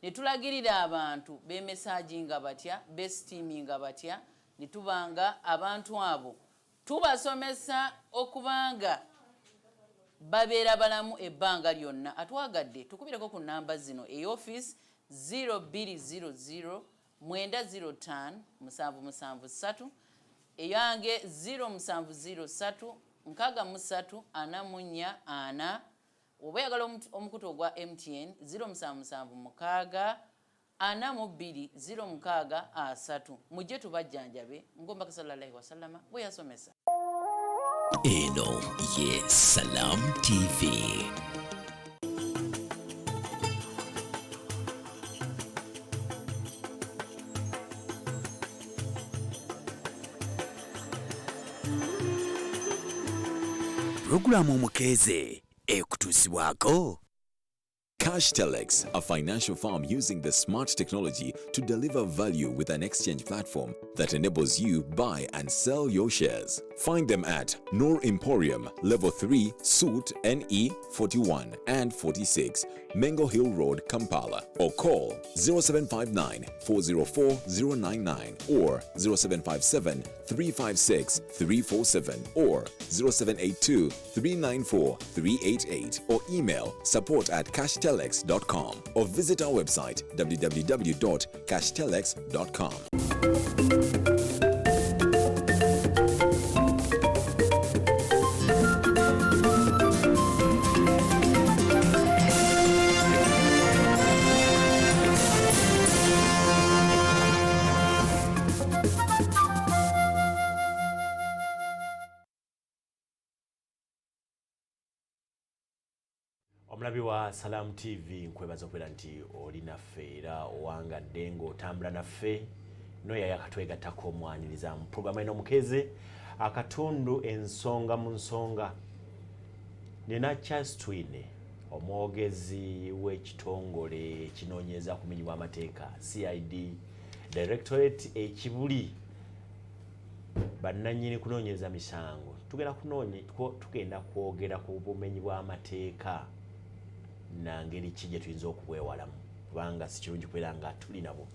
ne tulagirira abantu bemesaginga batya besteaminga batya ne tubanga abantu abo tubasomesa okubanga babeera balamu ebbanga lyonna. Atwagadde tukubireko ku namba zino e-office 0200 905 773 eyange 0703 63 44 oba oyagala omukutu ogwa MTN 077 42 06 mujje tubajjanjabe ng'omubaka sallallahu alaihi wasallama bwe yasomesa. Eno ye Salam TV. Programu Mukeze ekutusibwako. Cash Telex, a financial firm using the smart technology to deliver value with an exchange platform that enables you buy and sell your shares. Find them at Noor Emporium, Level 3, Suite NE 41 and 46, Mengo Hill Road, Kampala, or call 0759 404 099 or 0757 356 347 or 0782 394 388 or email support@cashtelex.com or visit our website www.cashtelex.com. Omulabi wa Salam TV nkwebaza okwera nti oli naffe era owangadde ng'otambula naffe no yaya katwegattako omwaniriza mu programu eno Mukeze akatundu ensonga mu nsonga. Nina Twiine omwogezi w'ekitongole ekinoonyereza ku mirimu amateeka CID Directorate ekibuli bannannyini kunoonyereza misango. Tugenda kwogera ku bumenyi bw'amateeka na ngeri ki gye tuyinza okubwewalamu kubanga si kirungi kubeera nga tuli nabo.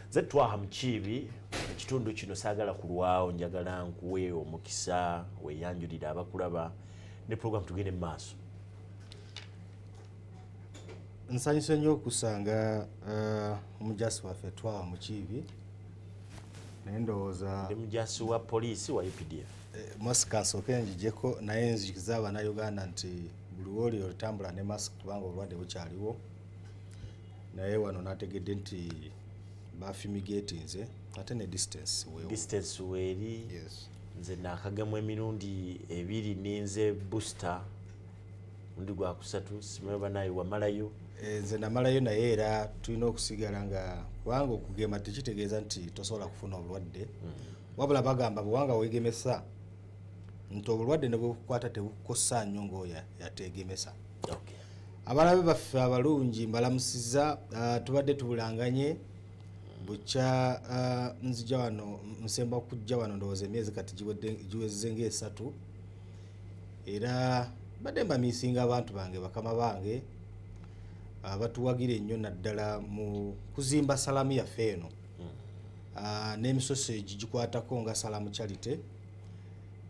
Nze Twaha Mukiibi ekitundu kino saagala kulwawo, njagala nkuwe omukisa weeyanjulira abakulaba ne programu tugende mu maaso. Nsanyuse nnyo okusanga omujasi waffe Twaha Mukiibi naye ndowooza ndi mujasi wa polisi wa UPDF. Masika nsooke njijeko naye nzikiza Abannayuganda nti buli woli olutambula ne masika kubanga obulwadde bukyaliwo, naye wano nategedde nti bafumigatinze ate ne distance weeri. Yes. Nze nakagemu emirundi 2 ninze booster mundi gwa kusatu simaba naye wamalayo. Nze namalayo naye era tulina okusigala nga kubanga okugema tekitegeeza nti tosobola kufuna obulwadde. Wabula bagamba bwanga weegemesa nti obulwadde ne bukukwata tebukukosa nnyo ng'oyo yateegemesa. Okay. Abalabe baffe abalungi mbalamusiza, tubadde tubulanganye bukya nzija wano nsemba kujja wano ndowooza emyezi kati giwezze ng'esatu era badde mbamiisinga abantu bange bakama bange batuwagira ennyo naddala mu kuzimba salamu yaffe eno n'emisoso gikwatako nga Salamu Charity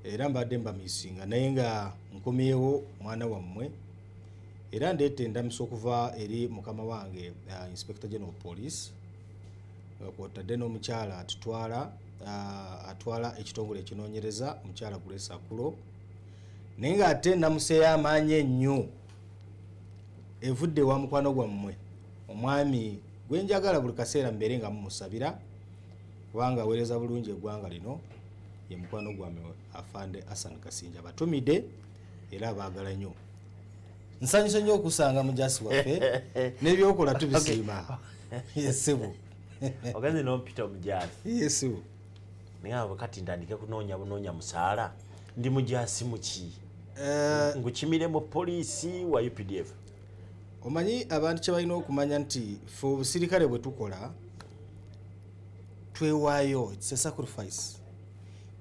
era mbadde mbamiisinga naye nga nkomyewo mwana wammwe era ndeeta endamisa okuva eri mukama wange Inspector General Police kwotadde n'omukyala atwala ekitongole ekinoonyereza omukyala Grace Akulo naye ng'ate namuseeyo amaanyi ennyo evudde wa mukwano gwammwe omwami gwe njagala buli kaseera mbeere nga mumusabira kubanga aweereza bulungi eggwanga lino ye mukwano gwammwe Afande Kasinja batumide era abaagala nnyo. Nsanyuse nnyo okusanga mujasi waffe n'ebyokola tubisiima. Yesibu ogenze n'ompita omujasi. Yesibu naye kati ntandike kunoonya musaala ndi mujasi muki ngukimire mu polisi wa UPDF. Omanyi abantu kye balina okumanya nti ffe obusirikale bwe tukola twewaayo, it's a sacrifice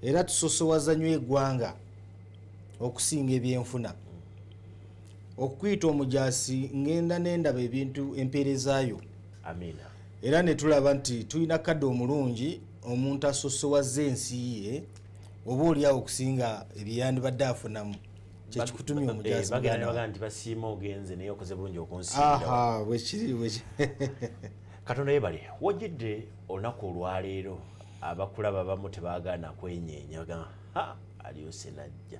era tusosowaza nnyo eggwanga okusinga ebyenfuna. Okuyita omujasi ngenda n'endaba ebintu empeerezaayo amina era ne tulaba nti tulina kadde omulungi omuntu asosowaza ensi ye oba oliawo okusinga ebyeyandibadde afunamu kyekikutumya omujaasi bagenda nti basiima ogenze naye okoze bulungi okunsiinda bwekiri katonda yebale wojjidde olunaku olwaleero abakulaba abamu tebaagaana kwenyeenya bagamba aliose najja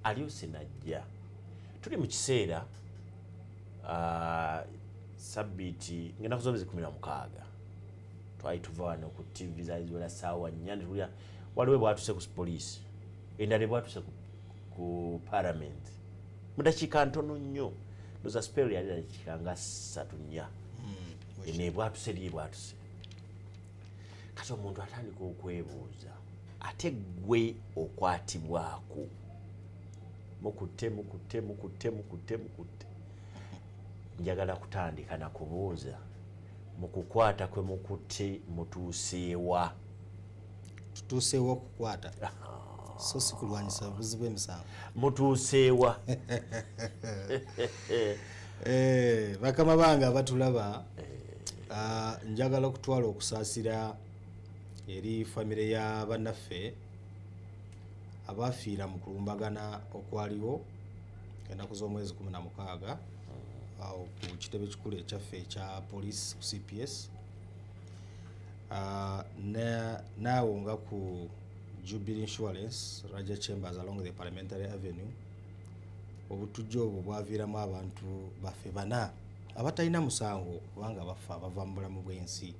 aliose najja tuli mu kiseera sabbiiti ngenda kuzomezi 16 twali tuva wano ku tv zaziwera saawa 4 netulya waliwo bwatuse ku polisi endala bwatuse ku parliament mudakiika ntono nnyo noza spell yali dakiika nga 3-4 ene bwatuse lye bwatuse kati omuntu atandika okwebuuza ate gwe okwatibwako mukutte njagala kutandika na kubuuza mukukwata kwe mukutte mutuuseewa tutuuseewa okukwata so si kulwanyisa buzi bw'emisango mutuuseewa bakama bange abatulaba njagala okutwala okusaasira eri famire ya bannaffe abafiira mu kulumbagana okwaliwo ennaku z'omwezi 16 awo ku kitebe kikulu ekyaffe ekya polisi ku CPS naawo nga ku Jubilee Insurance Raja Chambers along the Parliamentary Avenue obutujjo obwo bwaviiramu abantu baffe bana abatalina musango kubanga bafa bava mu bulamu bw'ensi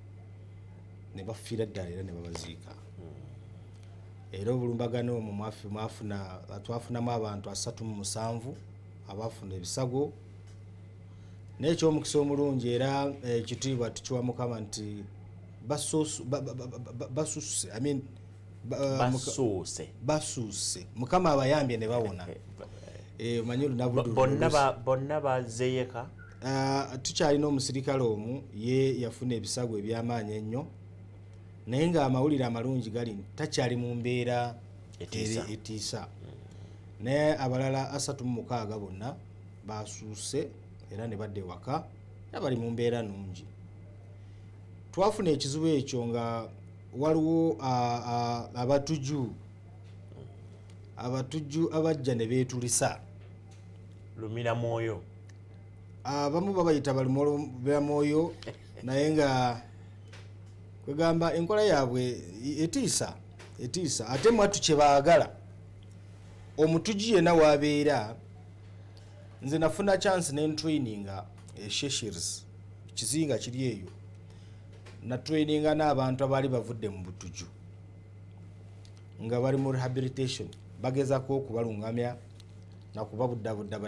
ne bafiira ddala era ne babaziika era obulumbagano omwo twafunamu abantu 37 abafuna ebisago n'ekyomukisa omulungi era ekitiibwa tukiwa Mukama nti basuuse Mukama abayambye ne bawona omanyi bonna bazeeyeka tukyalina omusirikale omu ye yafuna ebisago ebyamaanyi ennyo naye nga amawulire amalungi gali takyali mu mbeera etiisa naye abalala 36 bonna basuuse era ne badde waka bali mu mbeera nnungi. Twafuna ekizibu ekyo nga waliwo abatujju abajja ne beetulisa lumira mwoyo, abamu babayita balumira mwoyo naye nga kwegamba enkola yaabwe etiisa ate mwatu kye baagala omutujju yenna waabeera. Nze nafuna chance n'entraininga Sheshires kizinga kiri eyo na traininga n'abantu abali bavudde mu butujju nga bali mu rehabilitation bagezako okubalungamya na kubabudabudda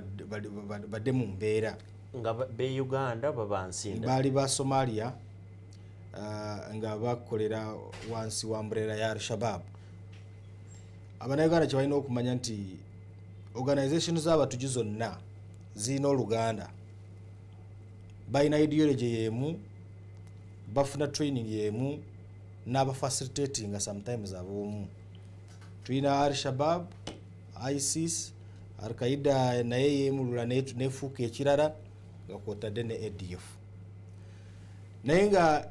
badde mu mbeera nga be Uganda babansinda bali ba Somalia nga bakolera wansi wa umbrella ya Al-Shabaab. Abanayuganda kye balina okumanya nti organization z'abatujju zonna zino Luganda baina ideology yemu bafuna training yemu n'aba facilitating sometimes abomu. Twiine Al-Shabaab, ISIS, Al-Qaeda naye yemulula nefuuka ekirala nga kwotadde ne ADF. Naye nga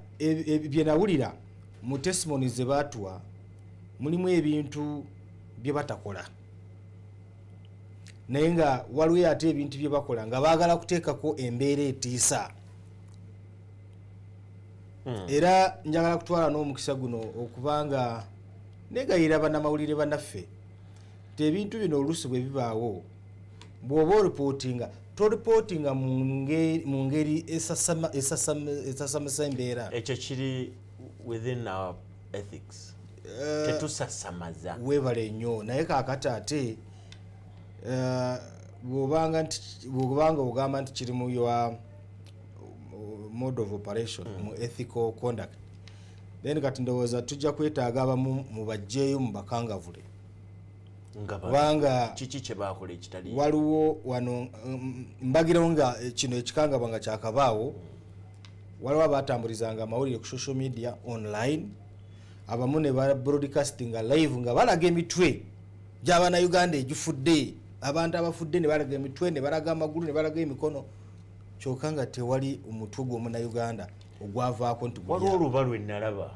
bye nawulira mu testimonies ze baatuwa mulimu ebintu bye batakola naye nga waliwo ate ebintu bye bakola nga baagala kuteekako embeera etiisa. Era njagala kutwala n'omukisa guno okubanga negayira bannamawulire bannaffe nti ebintu bino oluusi bwe bibaawo bw'oba oripotinga toripotinga mu ngeri esasamisa embeera. Ekyo kiri within our ethics. Tetusasamaza. Weebale nnyo naye kaakati ate bw'obanga ogamba nti kiri mu your mode of operation mu ethical conduct then kati ndowooza tujja kwetaaga abamu mubajjeeyo mu bakangavule kubanga kiki kye baakola ekitali waliwo wano mbagirawo nga kino ekikangabwa nga kyakabaawo waliwo abatambulizanga amawulire ku social media online abamu ne ba broadcastinga live nga balaga emitwe gy'Abannayuganda egifudde abantu abafudde ne balaga emitwe ne balaga amagulu ne balaga emikono kyokka nga tewali omutwe gw'omunnayuganda ogwavaako nti waliwo oluba lwe nalaba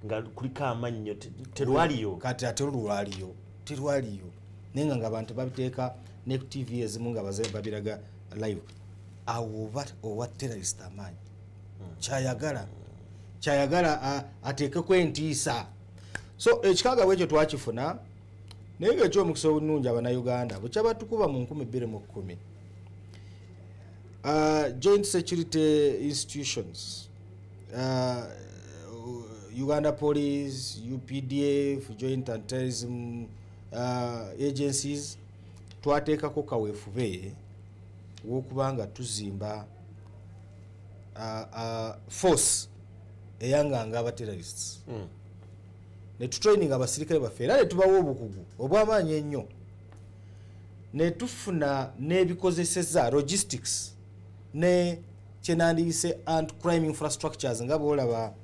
nga kuliko amannyo terwaliyo kati ate olwaliyo terwaliyo naye nga abantu babiteeka ne ku tv ezimu nga babiraga live awo owa terrorist amaanyi kyayagala ateekeko entiisa so ekikanga bwekyo twakifuna naye nga ekyomukisa obulungi abannayuganda bukya batukuba mu 2010 joint security institutions Uganda Police, UPDF, Joint Anti-Terrorism agencies twateekako kaweefube w'okubanga tuzimba force eyanganga abaterrorists ne tutraining abasirikale baffe era ne tubawa obukugu obw'amaanyi ennyo ne tufuna n'ebikozeseza logistics ne kyenandiyise anti-crime infrastructures nga boolaba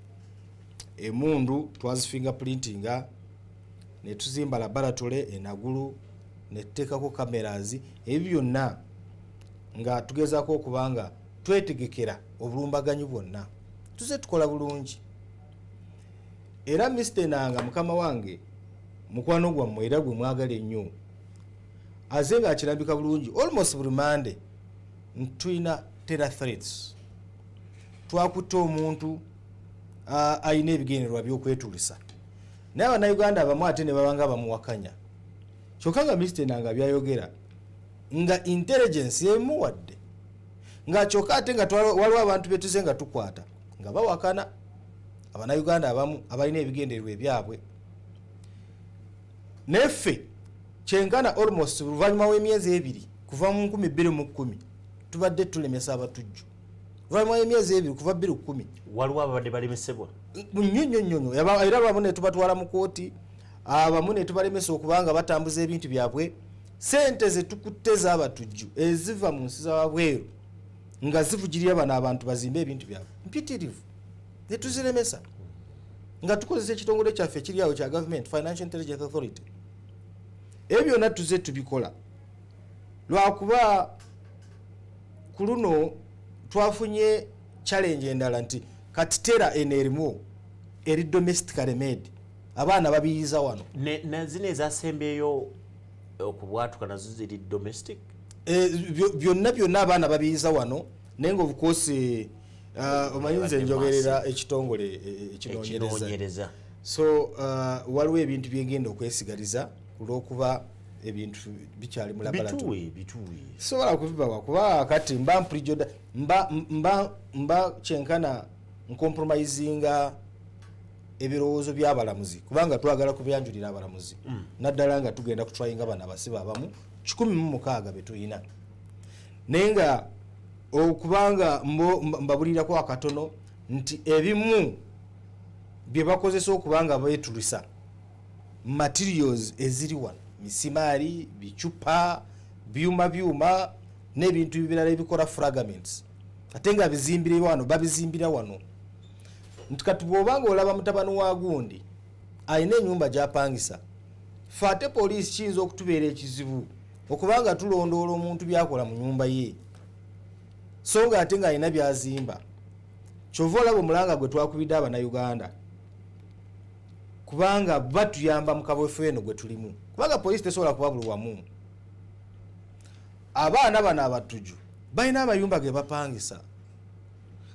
emundu twazifingerprintinga ne tuzimba laboratory enagulu ne tuteekako cameras ebyo byonna nga tugezaako okubanga twetegekera obulumbaganyi bwonna tuze tukola bulungi era mistenanga mukama wange mukwano gwammwe era gwe mwagala ennyo aze nga akirambika bulungi almost buli mande ntulina terror threats twakutte omuntu ayina ebigendererwa by'okwetulisa naye abannayuganda abamu ate ne babanga bamuwakanya kyokka nga mistenanga byayogera nga intelligence emuwadde nga kyokka ate nga waliwo abantu betuze nga tukwata nga bawakana abannayuganda abamu abalina ebigendererwa ebyabwe neffe kyenkana almost oluvannyuma w'emyezi 2 kuva mu 2010 tubadde tulemesa abatujju oluvannyuma w'emyezi 2 kuva 2010 waliwo ababadde balemesebwa nnyo era abamu ne tubatwala mu kooti abamu ne tubalemesa okubanga batambuza ebintu byabwe sente ze tukutte z'abatujju eziva mu nsi z'awabweru nga zivugirira bano abantu bazimbe ebintu byabwe mpitirivu ne tuzilemesa nga tukozesa ekitongole kyaffe kiri awo kya government financial intelligence authority ebyo byonna tuze tubikola lwakuba ku luno twafunye challenge endala nti kati tera enerimu eri domestically made abaana babiyiza wano zino ezasembeyo okubwatuka nazo ziri domestic byonna abaana babiyiza wano naye nga obukosi omanyinza enjogerera ekitongole ekinoonyereza so waliwo ebintu byengenda okwesigaliza kulwokuba ebintu bikyali mu laboratory sobola kubibawa kuba kati mba mprijoda mba kyenkana nkompromisinga ebirowoozo by'abalamuzi kubanga twagala kubyanjulira abalamuzi naddala nga tugenda kutwayinga bana abasibe abamu 16 betulina naye nga okubanga mbabulirako akatono nti ebimu bye bakozesa okubanga beetulisa materials eziri wano misimaari bicupa byuma n'ebintu ebirala ebikola fragments ate nga babizimbira wano nti kati bw'obanga olaba mutabani wa gundi alina ennyumba gy'apangisa ffe ate poliisi kiyinza okutubeera ekizibu okubanga tulondoola omuntu byakola mu nyumba ye so nga ate ng'alina byazimba kyova olaba omulanga gwe twakubidde abannayuganda kubanga batuyamba mu kabwefu eno gwe tulimu kubanga poliisi tesobola kuba buli wamu abaana bano abatujju balina amayumba ge bapangisa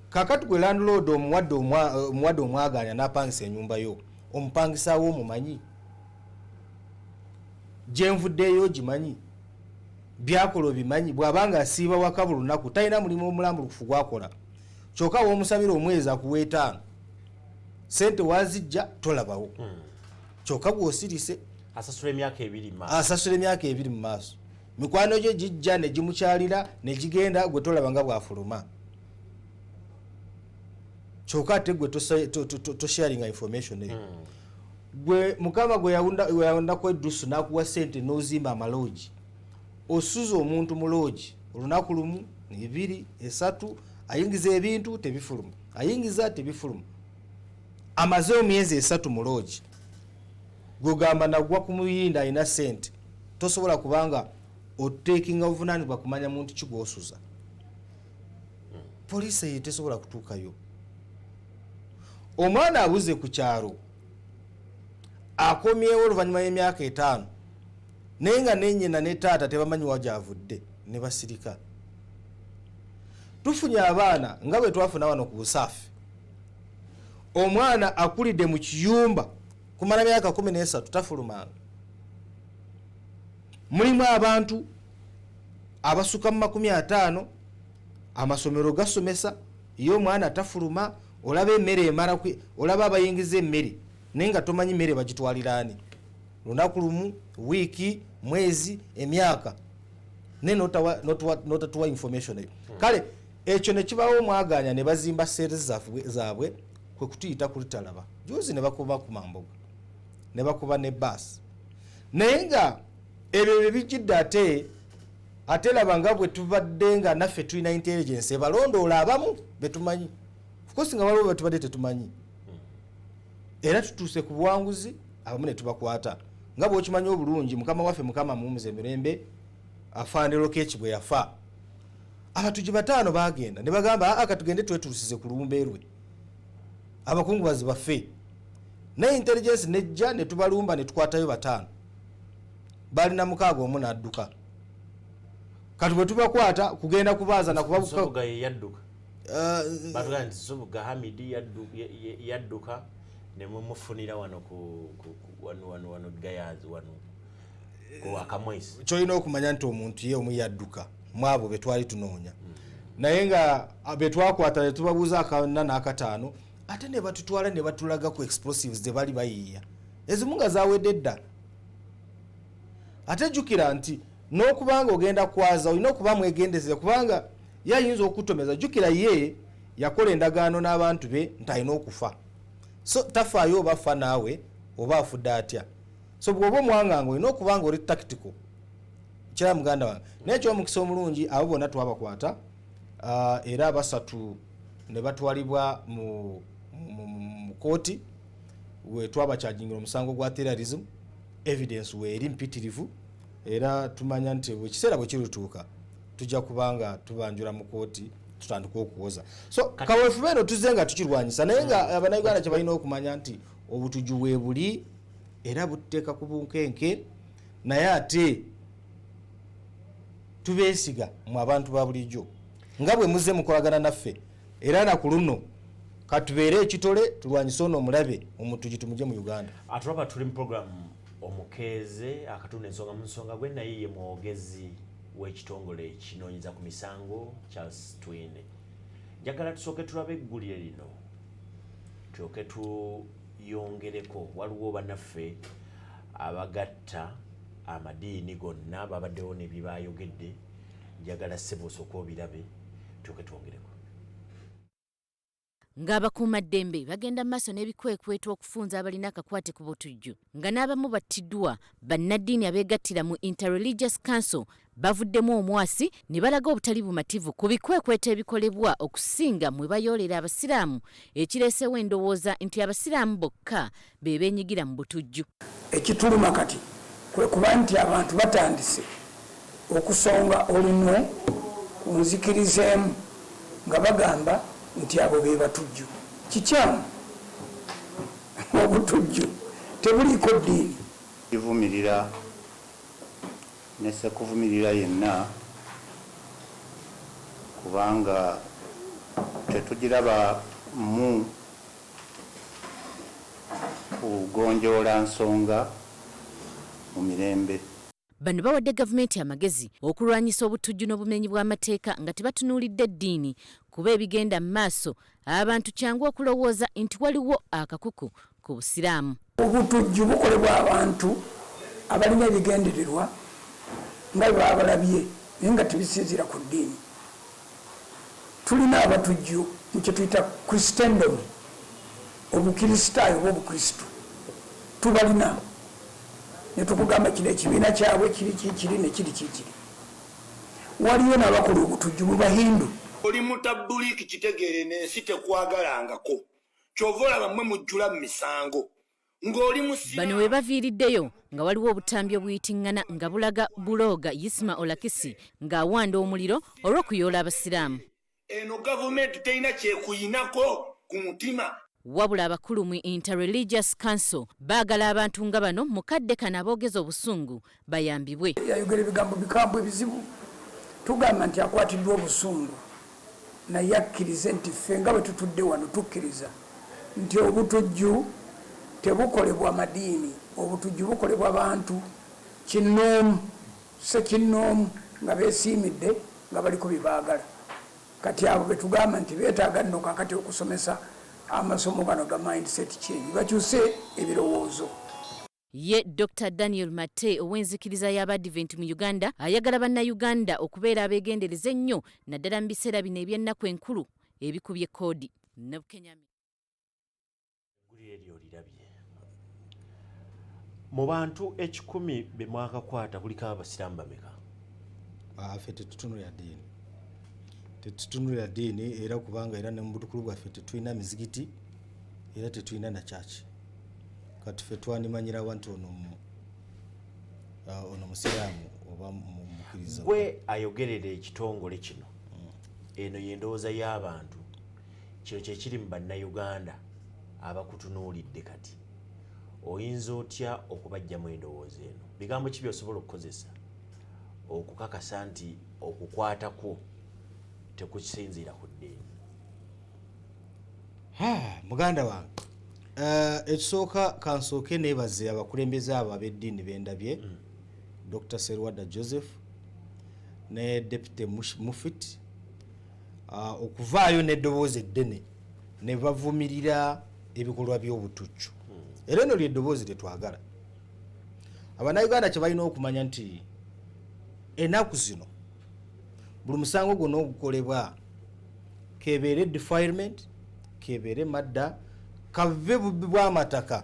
kakati gwe landlord omuwadde omwaganya n'apangisa ennyumba yo omupangisawo omumanyi gyenvuddeyo gimanyi byakola obimanyi bw'abanga asiiba waka buli lunaku talina mulimu omulambulukufu gwakola kyokka w'omusabira omwezi akuwa 5 sente wazijja tolabawo kyokka gw'osirise asasula emyaka 2 mu maaso mikwano gye gijja ne gimukyalira ne gigenda gwe tolaba nga bwafuluma kyokka ate gwe tosharinga information eyo gwe mukama gwe yawundako eddusu n'akuwa sente n'ozimba amaloogi osuza omuntu mu loogi olunaku lumu 2 3 ayingiza ebintu tebifuluma ayingiza tebifuluma amaze emyezi 3 mu loogi gwegamba nagwa ku muyinda alina sente tosobola kubanga otekinga obuvunaanibwa kumanya muntu kigwosuza polisi tesobola kutuukayo. Omwana abuze ku kyalo akomyewo oluvannyuma y'emyaka 5 naye nga nennyina ne taata tebamanyi wa gy'avudde ne basirika. Tufunye abaana nga bwe twafuna wano ku Busaafi. Omwana akulidde mu kiyumba kumala myaka 13 tafulumanga. Mulimu abantu abasuka mu 50 amasomero gasomesa iyo omwana tafuluma, olaba emmere emala olaba abayingiza emmere naye nga tomanyi mmere bagitwaliraani lunaku lumu, wiiki, mwezi, emyaka naye notatuwa information eyo. Kale ekyo ne kibawo omwaganya ne bazimba series zaabwe kwe kutuyita kuli talaba. Juzi ne bakuba ku Mambogo ne bakuba ne bus naye nga ebyo bye bijjidde ate laba nga bwe tubadde nga naffe tulina intelligence ebalondoola abamu betumanyi. Of course nga waliwo betubadde tetumanyi. Era tutuuse ku buwanguzi abamu ne tubakwata. Nga bw'okimanyi obulungi mukama waffe Mukama muwumuze emirembe Afande Lokech bwe yafa. Abatugi 5 bagenda ne bagamba akatugende twetuusize ku lumbeerwe. Abakungubazi baffe. Ne intelligence nejja ne tubalumba ne tukwatayo 5. Balina 6 omu n'adduka. Kati bwe tubakwata kugenda kubaaza na kubabuka. Sobuga yadduka. Batuga nti Sobuga Hamidi yadduka ne mumufunira wano ku wano gayazi wano ko akamwisi. Kyolina okumanya nti omuntu ye omu yadduka mwabo betwali tunoonya. Naye nga betwakwata ne tubabuuza akana n'akataano ate ne batutwala ne batulaga ku explosives ze bali bayiiya. Ezimu nga zaawedde dda. Ate jjukira nti n'okubanga ogenda kwaza olina okuba mwegendezera kubanga yayinza okutomeza. Jjukira ye yakola endagaano n'abantu be nti alina okufa. So tafaayo oba afa naawe oba afudde atya. So bw'oba omwanganga olina okuba nga oli tactical. Kira muganda wange. Naye eky'omukisa omulungi abo bonna twabakwata era 3 ne batwalibwa mu kooti we twabakyajingira omusango gwa terrorism. Evidence weeri mpitirivu era tumanya nti ekiseera bwe kirituuka tujja kubanga tubanjula mu kooti tutandika okuwoza. So kaweefube eno tuzze nga tukirwanyisa naye nga abannayuganda kye balina okumanya nti obutuju weebuli era buteeka ku bunkenke naye ate tubeesiga mu abantu ba bulijjo nga bwe muzze mukolagana naffe era na ku luno katubeere ekitole tulwanyise ono omulabe omutuju tumugye mu Uganda. Atulaba tuli mu program omukeeze akatunda ensonga mu nsonga gwe naye ye mwogezi w'ekitongole ekinoonyeza ku misango Charles Twiine. Njagala tusooke tulabe eggulire lino tulyoke tuyongereko. Waliwo bannaffe abagatta amadiini gonna babaddewo ne bye baayogedde. Njagala ssebo osooka obirabe tulyoke twongereko. Ng'abakuumaddembe bagenda maaso n'ebikwekweto okufunza abalina akakwate ku butujju nga n'abamu battiddwa bannaddiini abeegattira mu Interreligious Council bavuddemu omwasi ne balaga obutali bumativu ku bikwekweto ebikolebwa okusinga mwe bayoolera abasiraamu ekireesewo endowooza nti abasiraamu bokka be beenyigira mu butujju. Ekituluma kati kwe kuba nti abantu batandise okusonga olunwe ku nzikirizeemu nga bagamba nti abo be batujju. Kikyamu obutujju tebuliiko ddiini. Kivumirira nese kuvumirira yenna kubanga tetugiraba mu kugonjoola nsonga mu mirembe. Bano bawadde gavumenti amagezi okulwanyisa obutujju n'obumenyi bw'amateeka nga tebatunuulidde ddiini kuba ebigenda mu maaso abantu kyangu okulowooza nti waliwo akakuku ku busiraamu. Obutujju bukolebwa abantu abalina ebigendererwa nga bwe babalabye naye nga tebisinziira ku ddiini. Tulina abatujju mu kye tuyita Christendom, obukristaayo oba obukristu tubalina. Netukugamba kino ekibiina kyabwe kiri ne kiri. Waliyo n'abakola obutujju mu Bahindu. Oli mutabuliki kitegeere n'ensi tekwagalangako kyova olaba mmwe mujjula mu misango ng'oli musiraamu. Bano we baviiriddeyo nga waliwo obutambi obuyitiŋŋana nga bulaga bulooga Yisma Olakisi ng'awanda omuliro olw'okuyoola abasiraamu. eno gavumenti terina kyekuyinako ku mutima. Wabula abakulu mu Interreligious Council baagala abantu nga bano mukadde kana aboogeza obusungu bayambibwe. Yayogera ebigambo bikambwe ebizibu tugamba nti akwatiddwa obusungu naye akkirize nti ffe nga bwe tutudde wano tukkiriza nti obutujju tebukolebwa madiini, obutujju bukolebwa bantu kinnoomu sekinnoomu nga beesiimidde nga baliko byebaagala. Kati abo betugamba nti beetaaga nno kakati okusomesa amasomo gano ga mindset change bakyuse ebirowoozo. Ye Dr. Daniel Mate ow'enzikiriza y'Abadiventi mu Uganda ayagala bannayuganda okubeera abeegendereza ennyo naddala mu biseera bino eby'ennaku enkulu ebikubye koodi. Mu bantu 10 be mwakakwata kuliko abasiraamu bameka? Ffe tetutunulira ddiini, tetutunulira ddiini era kubanga era ne mu butukulu bwaffe tetulina mizigiti era tetulina na kyaki. Kati ffe twandimanyirawo nti ono musiraamu oba mukkiriza. Gwe ayogerera ekitongole kino eno y'endowooza y'abantu, kino kyekiri mu bannayuganda abakutunuulidde kati oyinza otya okubajjamu endowooza eno? Bigambo ki by'osobola okukozesa okukakasa nti okukwatako tekukisinziira ku ddiini? Muganda wange, ekisooka kansooke neebaze abakulembeze abo ab'eddiini bendabye, Dr. Serwadda Joseph ne Deputy Mufit okuvaayo n'eddoboozi eddene ne bavumirira ebikolwa by'obutujju. Era eno ly'eddoboozi lyetwagala. Abannayuganda kye balina okumanya nti ennaku zino buli musango gwonna ogukolebwa, kebeere defilement, kebeere madda, kave bubbi bw'amataka,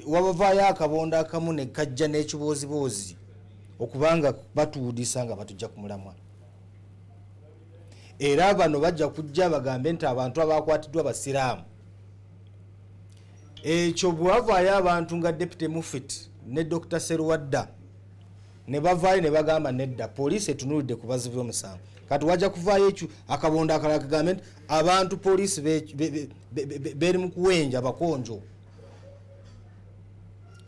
wavaayo akabonda akamu ne kajja n'ekibooziboozi okubanga batuwudisa nga batujja ku mulamwa. Era bano bajja kujja bagambe nti abantu abakwatiddwa basiraamu. Ekyo bwavaayo abantu nga Deputy Mufit ne Dr. Serwadda ne bavaayo ne bagamba nedda poliisi etunulidde ku bazibu b'omusango. Kati wajja kuvaayo ekyo akabonda akalala kagambe nti abantu poliisi beeri mu kuwenja bakonjo.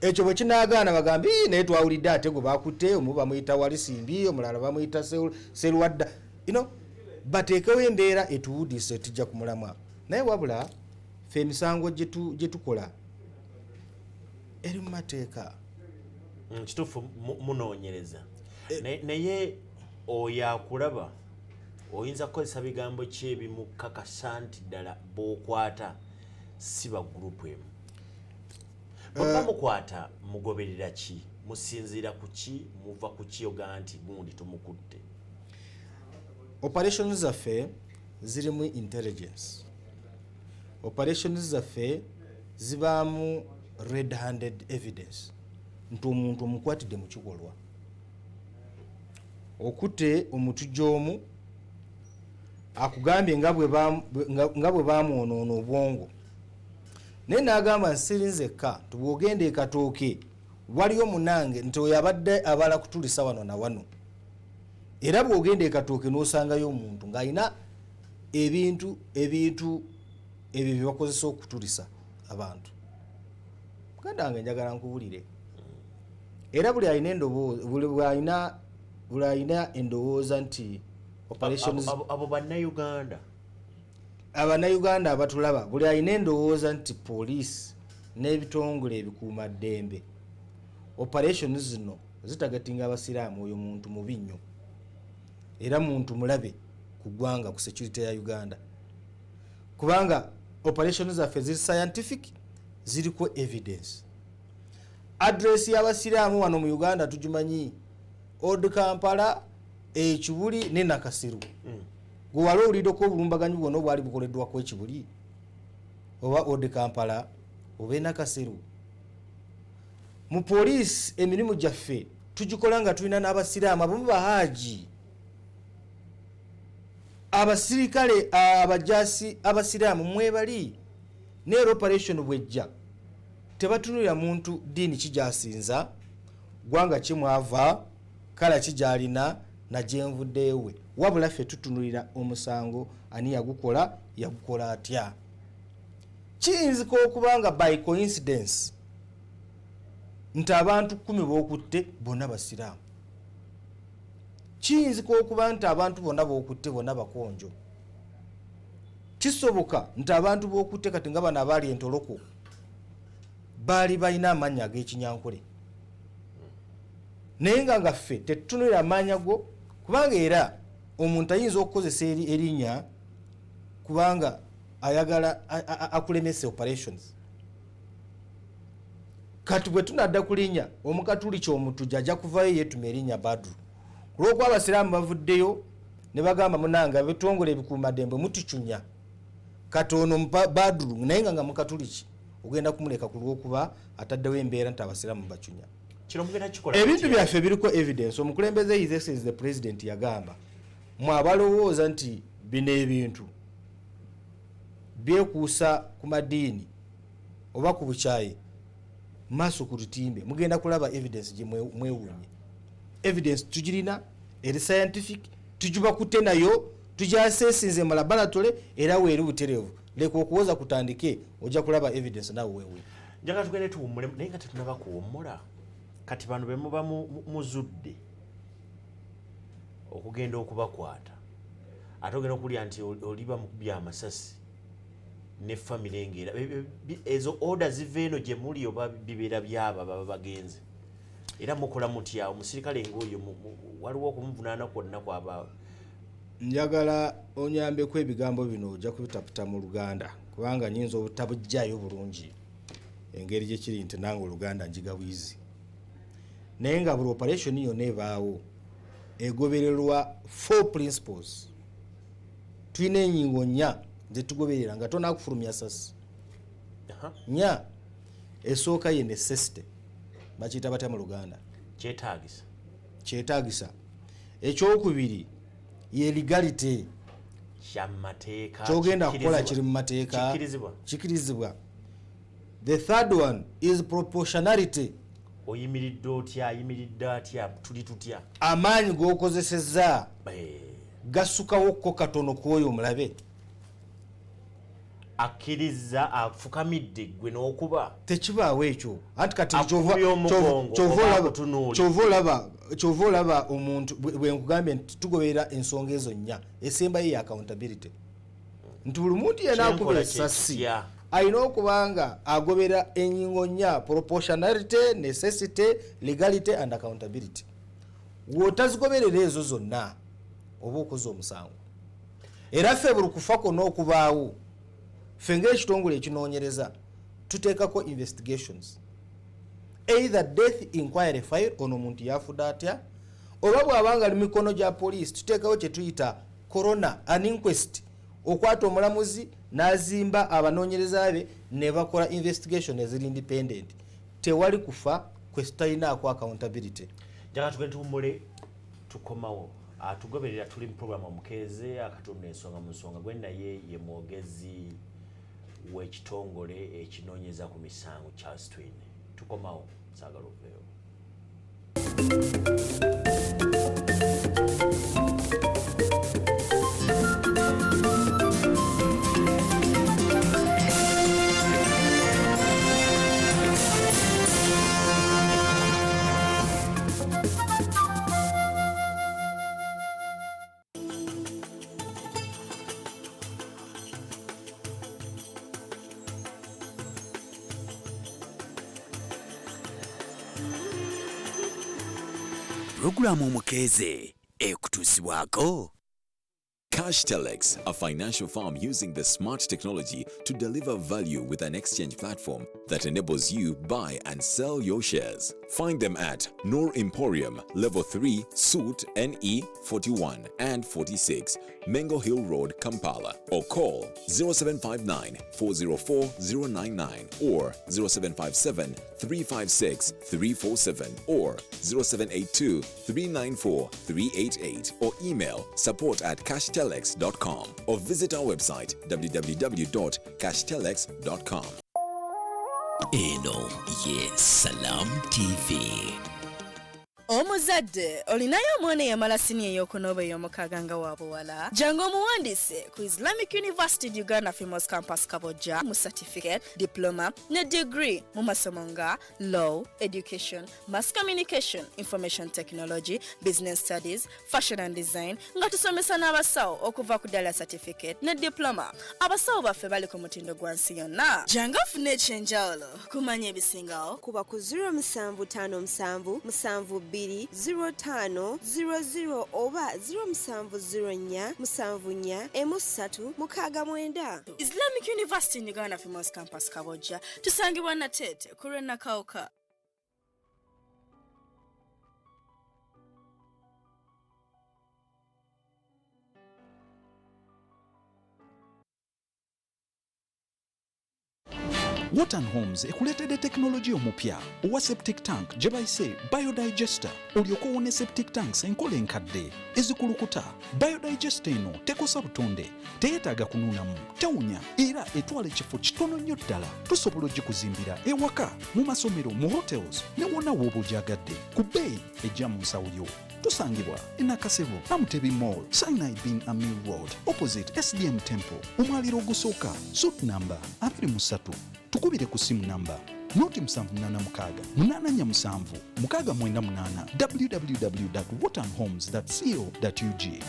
Ekyo bwe kinaagaana bagambe naye twawulidde ate gwe bakutte, omu bamuyita Walisimbi, omulala bamuyita Serwadda. Bateekewo embeera etuwudiisa etujja ku mulamwa. Naye wabula ffe emisango gye tukola eri mu mateeka. Kituufu munoonyereza. Naye oyo akulaba oyinza kukozesa bigambo ki ebimukakasa nti ddala b'okwata si ba gurupu emu? Bwe mukwata mugoberera ki? Musinziira ku ki? Muva ku ki ogaa nti gundi tumukutte? Operations zaffe zirimu intelligence. Operations zaffe zibaamu red-handed evidence nti omuntu omukwatidde mu kikolwa. Okutte omutujju omu akugambye nga bwe bamwonoona obwongo, naye n'agamba nsirinzekka tubwogenda ekatooke waliyo munange nti oyo abadde abala kutulisa wano na wano. Era bw'ogenda ekatooke n'osangayo omuntu ng'alina ebintu ebyo bye bakozesa okutulisa abantu. Muganda wange njagala nkuwulire. Era buli alina endowooza nti operations abo bannayuganda, abannayuganda abatulaba, buli alina endowooza nti poliisi n'ebitongole ebikuuma ddembe operations zino zitagatinga abasiraamu, oyo muntu mubi nnyo era muntu mulabe ku ggwanga, ku security ya Uganda, kubanga operations zaffe ziri scientific, ziriko evidence. Address y'abasiraamu wano mu Uganda tugimanyi, Old Kampala, Ekibuli ne Nakasiru. Gwe wali owuliddeko obulumbaganyi bwonna obwali bukoleddwako Ekibuli oba Old Kampala oba Nakasiru. Mu poliisi emirimu gyaffe tugikola nga tulina n'abasiraamu abamu bahaaji, abasirikale, abajasi abasiraamu mwebali. Neero operation bwejja tebatunulira muntu ddiini kijaasinza, gwanga kimwava, kala kijalina, najenvuddeewe wabula ffe tutunulira omusango ani yagukola atya. Kiyinzika okuba nga by coincidence nti abantu 10 b'okutte bonna basiraamu. Kiyinzika okuba nti abantu bonna b'okutte bonna bakonjo. Kisoboka nti abantu b'okutte kati nga bano abaali entoloko baali balina amannya ag'ekinyankole. Naye nga ffe tetutunulira amannya go kubanga era omuntu ayinza okukozesa erinnya kubanga ayagala akulemesa operations. Kati bwe tunadda kulinnya omukatuli ky'omutujja ajja kuvayo yeetuma erinnya Badru. Olw'okuba abasiraamu bavuddeyo ne bagamba munanga betongole ebikuumaddembe mutucunya kati ono Badru naye nga mukatuliki ogenda kumuleka ku lw'okuba ataddewo embeera nti abasiraamu bacunya. Ebintu byaffe biriko evidence. Omukulembeze His Excellency the President yagamba mwabalowooza nti bino ebintu byekuusa ku madiini oba ku bukyayi maaso ku lutimbe mugenda kulaba evidence gye mwewuunye. Evidence tugirina eri scientific tugibakutte nayo tugyaseesinze mu laboratory era weeri butereevu. Leka okuwoza kutandike ojja kulaba evidence nawe weewuunye. Njagala tugende tuwummule naye nga tetunaba kuwummula. Kati bano be muba muzudde okugenda okubakwata ate ogenda okulya nti oliba mukubya amasasi ne famire engera ezo order ziva eno gye muli oba bibeera byaba baba bagenze era mukola mutya omusirikale ng'oyo waliwo okumuvunaana kwonna kwaba. Njagala onyambeko ebigambo bino ojja kubitaputa mu Luganda kubanga nyinza obutabujjayo bulungi engeri gye kiri nti nange Oluganda njigawizi. Naye nga buli operation yonna ebaawo egobererwa 4 principles. Tuyina ennyingo 4 zetugoberera nga tonakufulumya sasi. Nya esooka ye necessity bakiyita batya mu Luganda kyetaagisa. Ekyokubiri ye legality kyogenda kukola kiri mu mateeka kikirizibwa. The third one is proportionality. Oyimiridde otya ayimiridde atya tuli tutya amaanyi g'okozesezza gasukawokko katono kwoyo omulabe akkiriza afukamidde gwe n'okuba tekibaawo ekyo anti kati kyova olaba omuntu bwe nkugambye nti tugoberera ensonga ezo 4 esembayo ya accountability nti buli muntu yena akuba essasi ayina okuba nga agobera ennyingo 4 proportionality, necessity, legality and accountability. Wootazigoberera ezo zonna oba okoze omusango. Era ffe buli kufa kwonna okubaawo ffe ng'ekitongole ekinoonyereza tuteekako investigations. Either death inquiry file ono omuntu yafudde atya oba bw'abanga ali mikono gya poliisi tuteekawo kye tuyita corona an inquest okwata omulamuzi n'azimba abanoonyereza be ne bakola investigation eziri independent. Tewali kufa kwe tutalinaako accountability. Njagala tugende tuwummule tukomawo atugoberera tuli mu program omukeeze akatundu ensonga mu nsonga gwe naye ye mwogezi w'ekitongole ekinoonyeza ku misango Charles Twiine. Tukomawo saagala oveewo. Programu omukeeze ekutuusibwako. CashTelex, a financial firm using the smart technology to deliver value with an exchange platform that enables you buy and sell your shares. Find them at Noor Emporium, Level 3, Suite NE 41 and 46, Mengo Hill Road, Kampala, or call 0759 404 099 or 0757 356 347 or 0782 394 388 or email support@cashtelex.com or visit our website www.cashtelex.com. Eno ye Salam TV. Omuzadde olinayo omwana eyamala siniya ey'okunoba ey'omukaaga nga wabuwala jangu omuwandiise ku Islamic University Uganda Females Campus Kabojja mu certificate, diploma ne degree mu masomo nga law, education, mass communication, information technology, business studies, fashion and design nga tusomesa n'abasawo okuva ku ddala certificate ne diploma. Abasawo baffe bali ku mutindo gwa nsi yonna. Jangu ofune ekyenjawulo kumanya ebisingawo kuba ku 0757720500 oba 0704744369. Islamic University in Uganda Females Campus Kabojja tusangibwa Natete ku Lwenakawuka. Water Homes ekuletedde teknoloji omupya owa septic tank gye bayise biodigester olyoka owone septic tanks enkola enkadde ezikulukuta. Biodigester eno tekosa butonde, teyeetaaga kunuunamu, tewunya era etwala ekifo kitono nnyo ddala. Tusobola ogikuzimbira ewaka, mu masomero, mu hotels ne wonna w'oba ogyagadde ku bbeeyi ejja mu nsawo yo. Tusangibwa e Nakasero, Namutebi Mall, Sinai Bin Amir Road, opposite SDM Temple, omwaliro ogusooka, suit number 23. Tukubire ku simu namba 0786-847-698 www.waterhomes.co.ug.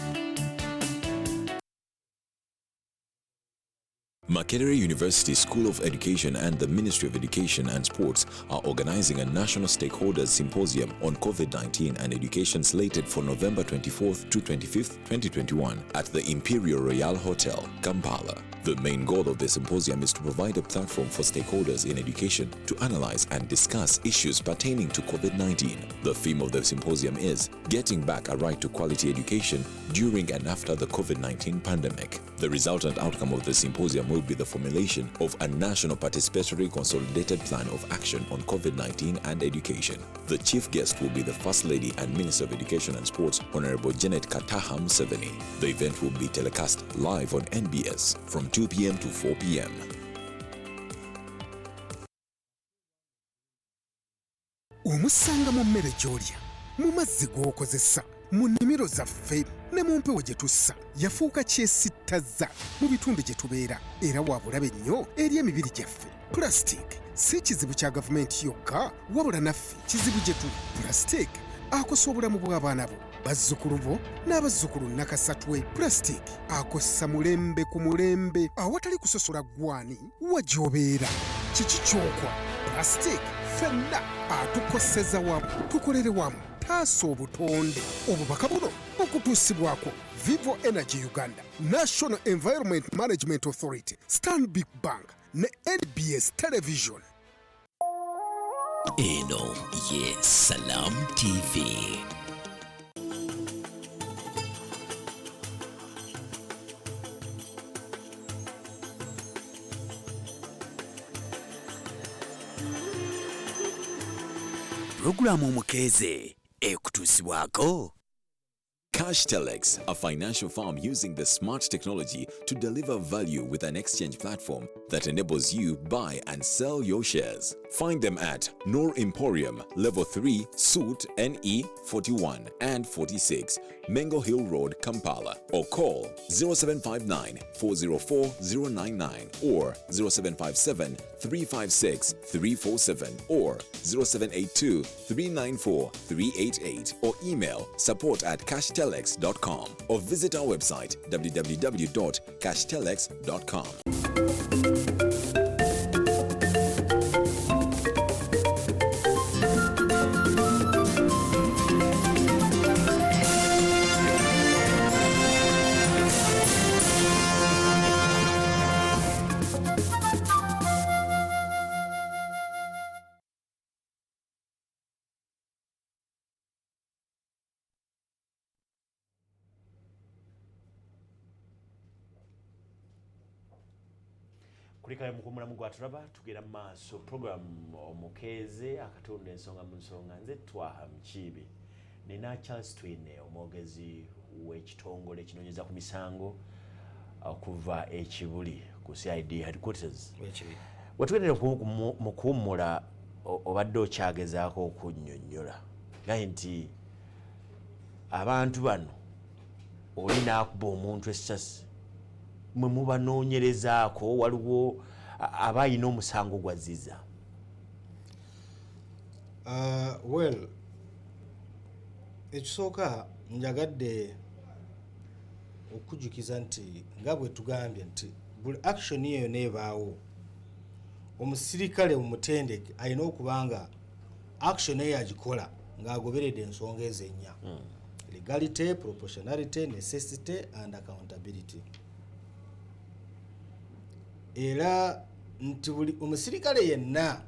Makerere University School of Education and the Ministry of Education and Sports are organizing a National Stakeholders Symposium on COVID-19 and education slated for November 24th to 25th, 2021 at the Imperial Royal Hotel, Kampala. The main goal of the symposium is to provide a platform for stakeholders in education to analyze and discuss issues pertaining to COVID-19. The theme of the symposium is Getting Back a Right to Quality Education During and After the COVID-19 Pandemic. The resultant outcome of the symposium will be the formulation of a national participatory consolidated plan of action on COVID-19 and education. The chief guest will be the First Lady and Minister of Education and Sports, Honorable Janet Kataha Museveni. The event will be telecast live on NBS from 2 p.m. to 4 p.m. Omusanga mu mmere gy'olya, mu mazzi g'okozesa, mu nnimiro zaffe ne mu mpewo gye tussa yafuuka kyesittaza mu bitundu gye tubeera era waabulabe nnyo eri emibiri gyaffe. Plastic si kizibu kya gavumenti yokka wabula naffe kizibu gye tuli. Plastic akosa obulamu bw'abaana bo, bazzukulu bo n'abazzukulu nakasatwe. Plastic akosa mulembe ku mulembe awatali kusosola gwani wajjobeera. Kiki kyokwa? Plastic fenna atukoseza wamu, tukolere wamu, taasa obutonde. Obubaka buno okutuusibwako Vivo Energy Uganda, National Environment Management Authority, Stanbic Bank ne NBS Television. Eno ye Salam TV. Programu omukeeze ekutuusibwako Cash Telex, a financial firm using the smart technology to deliver value with an exchange platform that enables you buy and sell your shares. Find them at Noor Emporium, Level 3, Suite NE 41 and 46, Mengo Hill Road, Kampala, or call 0759-404-099 or 0757-356-347 or 0782-394-388 or email support@cashtelex.com or visit our website www.cashtelex.com. Kulikayo mukumulamu gwatulaba tugera maaso program omukeeze akatonda ensonga mu nsonga nze Twaha Mkiibi nina Charles Twiine omwogezi w'ekitongole ekinoonyeza ku misango okuva ekibuli ku CID headquarters. Wetugenda mu kuwummula obadde okyagezaako okunnyonnyola gaye nti abantu bano oli n'akuba omuntu essasi mwe mubanoonyerezaako waliwo aba alina omusango gwazziza? Well, ekisooka njagadde okujjukiza nti nga bwe tugambye nti buli action eyo neebaawo omusirikale omutendeke alina okuba nga action eyo agikola ng'agoberedde ensonga ezo ennya: legality, proportionality, necessity and accountability. Era nti buli omusirikale yenna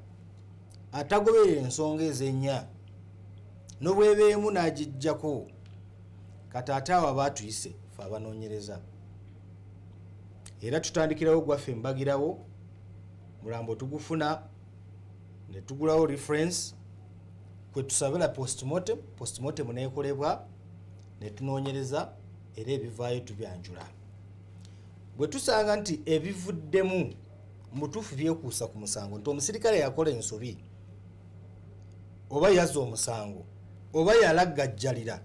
atagoberera ensonga ezo ennya n'obwebeemu n'agijjako kati ate abo abaatuyise fe abanoonyereza. Era tutandikirawo gwaffe mbagirawo mulambo tugufuna ne tugulawo reference kwe tusabira postmortem neekolebwa ne tunoonyereza era ebivaayo tubyanjula. Bwe tusanga nti ebivuddemu mutuufu byekuusa ku musango nti omusirikale yakola ensobi oba yazza omusango oba yalaggajjalira,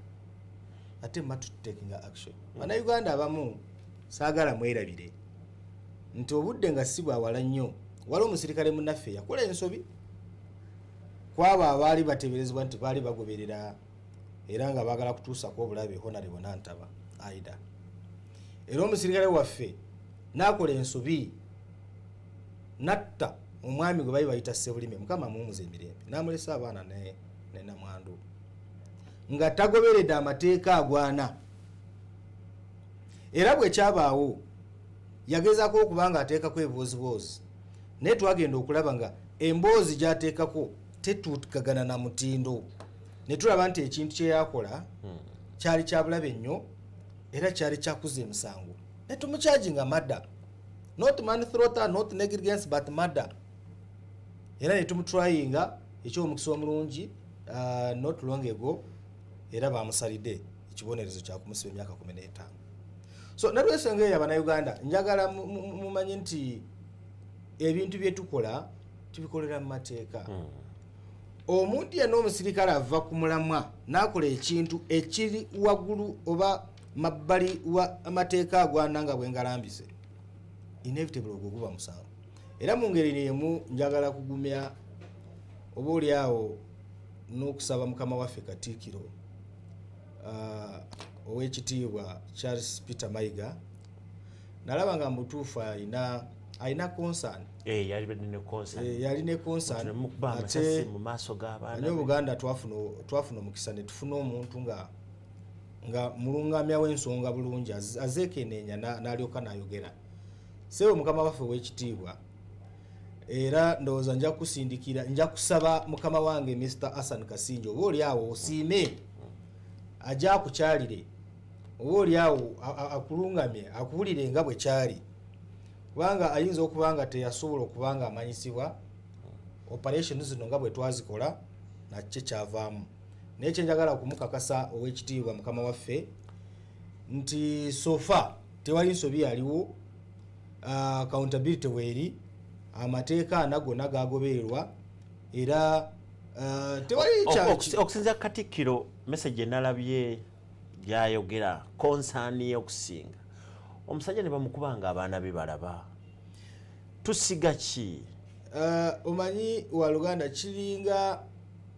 ate matu takinga action. Bannayuganda abamu saagala mwerabire nti obudde nga si bwawala nnyo waliwo omusirikale munnaffe yakola ensobi kwabo abaali bateeberezebwa nti baali bagoberera era nga baagala kutuusako obulabe Honorable Nantaba Aida. Era omusirikale waffe n'akola ensobi natta omwami gwe baali bayita Ssebulime, Mukama mumuze emirembe, n'amulesa abaana ne Namwandu nga tagoberedde amateeka agwana. Era bwe kyabaawo yagezaako okuba nga ateekako ebibooziboozi, naye twagenda okulaba nga emboozi gy'ateekako tetuukagana na mutindo, ne tulaba nti ekintu kye yakola kyali kya bulabe nnyo era kyali kyakuza emisango. Ne tumukyajinga murder, not manslaughter, not negligence but murder. Era ne tumutryinga eky'omukisa omulungi not long ago, era bamusalidde ekibonerezo kya kumusiba emyaka 15. So nalwensonga eyo Abannayuganda njagala mumanye nti ebintu bye tukola tubikolera mu mateeka. Omuntu yenna omusirikale ava ku mulamwa n'akola ekintu ekiri waggulu oba mabbali wa amateeka agwana nga bwengalambise, inevitable ogwo guba musango. Era mu ngeri y'emu njagala kugumya oba oli awo n'okusaba Mukama waffe Katikkiro ow'ekitiibwa Charles Peter Mayiga. Nalaba nga mutuufu alina concern. Yali ne concern ate mu maaso g'abaana. Ne Buganda twafuna omukisa ne tufuna omuntu nga mulungamya w'ensonga bulungi azeekenneenya n'alyoka n'ayogera. Sebo Mukama waffe ow'ekitiibwa, era ndowooza nja kusindikira, nja kusaba mukama wange Mr. Hassan Kasinjo oba oli awo osiime ajja akukyalire, oba oli awo akulungamye akuwulire nga bwe kyali, kubanga ayinza okuba nga teyasobola okuba nga amanyisibwa operation zino nga bwe twazikola nakyo kyavaamu. Naye kye njagala okumukakasa ow'ekitiibwa mukama waffe nti sofa tewali nsobi yaliwo, accountability weeri, amateeka anago nagagobererwa, era tewali okusinza Katikkiro message enalabye gyayogera konsaani y'okusinga omusajja ne bamukubanga abaana be balaba, tusiga ki? Omanyi wa Luganda kiringa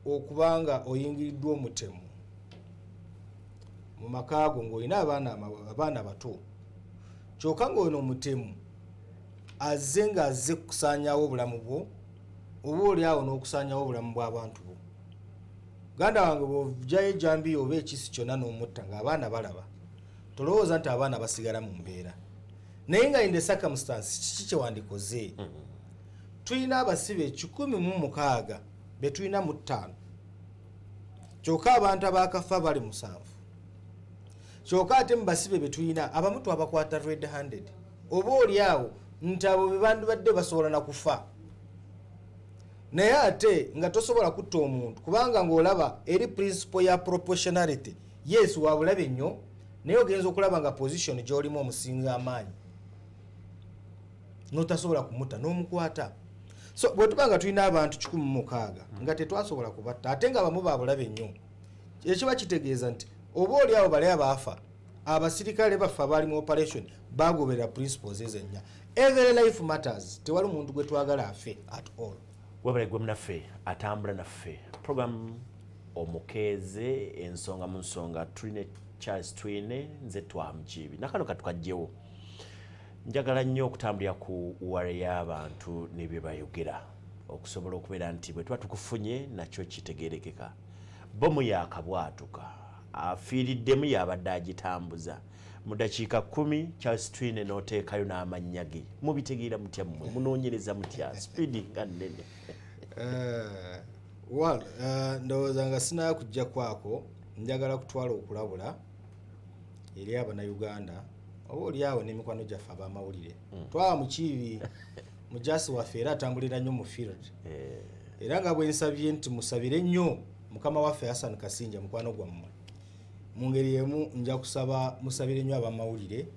okubanga oyingiriddwa omutemu mu makaago ng'olina abaana bato, kyokka ng'ono omutemu azze kusaanyawo obulamu bwo, oba oli awo n'okusaanyawo obulamu bw'abantu bo. Ganda wange bw'ojjayo ejjambiya oba ekisi kyonna n'omutta ng'abaana balaba, tolowooza nti abaana basigala mu mbeera. Naye nga in the circumstance kiki kye wandikoze? Tulina abasibe 106 be tulina mu 5, kyokka abantu abaakafa bali 7. Kyokka ate mu basibe be tulina abamu twabakwata red handed, oba oli awo nti abo be bandibadde basobola na kufa. Naye ate nga tosobola kutta omuntu kubanga ng'olaba eri principle ya proportionality, yes wabulabe nnyo, naye ogenza okulaba nga position gy'olimu omusinga amaanyi n'otasobola kumutta n'omukwata. So bwe tuba nga tulina abantu 106 nga tetwasobola kubatta ate nga bamu babulabe nnyo, ekiba kitegeeza nti oba oli awo bali abaafa abasirikale baffe abali mu operation bagoberera principles ezennya. Every life matters. Tewali muntu gwe twagala afe at all. Wabale gwe mnaffe atambula naffe program omukeeze ensonga mu nsonga Twiine Charles Twiine nze twamukibi nakano katukajjewo njagala nnyo okutambulira ku wale y'abantu ne bye bayogera okusobola okubeera nti bwe tuba tukufunye nakyo kitegeerekeka. Bomu yakabwatuka afiiriddemu yabadde agitambuza mu dakiika 10 Charles Twiine n'oteekayo n'amannya ge mubitegeera mutya mmwe munoonyereza mutya speedi nga nnene. Ndowooza nga sinaya kujja kwako njagala kutwala okulabula eri Abannayuganda oba oliawo n'emikwano gyaffe ab'amawulire twaba mukiibi mujasi waffe era atambulira nnyo mu field era nga bwe nsabye nti musabire nnyo mukama waffe Hassan Kasinja mukwano gwammwe mu ngeri emu nja kusaba musabire nnyo ab'amawulire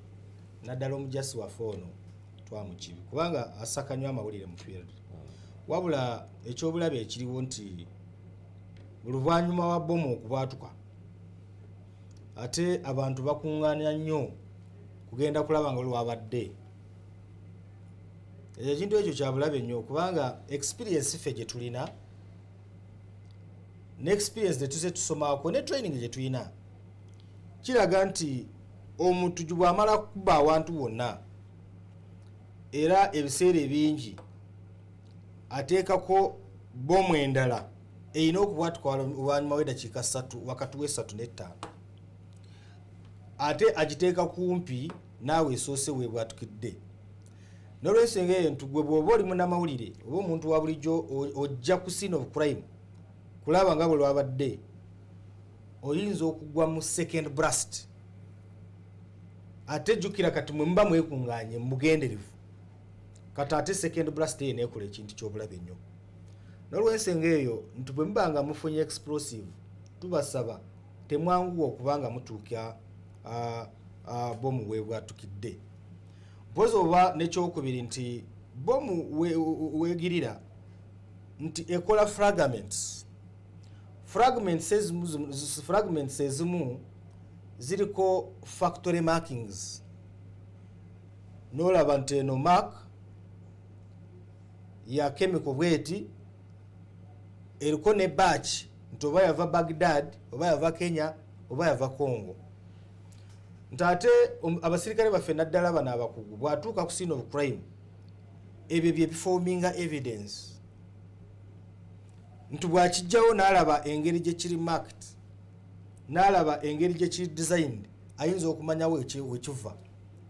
naddala omujasi waffe ono twaba mukiibi kubanga asaka nnyo amawulire mu field wabula ekyobulabe ekiriwo nti oluvannyuma wa bomu okubwatuka ate abantu bakuŋŋaanya nnyo kugenda kulaba nga lwabadde ekintu ekyo kyabulabe nnyo kubanga experience ffe gye tulina ne experience tetuze tusomaako ne training gye tulina kiraga nti omuntu bw'amala kuba awantu wonna era ebiseera ebingi ateekako bomu endala erina okubwatuka oluvannyuma w'eddakiika 3 wakati w'3 ne 5 ate agiteeka kumpi naawe esoose weebwatukidde n'olwensonga eyo nti gwe bw'oba oli munnamawulire oba omuntu wa bulijjo ojja ku scene of crime kulaba nga bwe lwabadde oyinza okugwa mu second blast ate jjukira kati mwe muba mwekuŋŋaanye mugenderevu kati ate second blast eyo neekola ekintu ky'obulabe nnyo n'olwensonga eyo nti bwe muba nga mufunye explosive tubasaba temwanguwa okuba nga mutuuka bomu weebwatukidde mpozi oba nekyokubiri nti bomu weegirira nti ekola fragments ezimu ziriko factory markings n'olaba nti eno mark ya chemical bweti eriko ne batch nti oba yava Baghdad oba yava Kenya oba yava Congo nti ate abasirikale baffe naddala bano abakugu bw'atuuka ku scene of crime ebyo bye biforminga evidence nti bw'akijjawo n'alaba engeri gye kiri marked n'alaba engeri gye kiri designed ayinza okumanyawo wekiva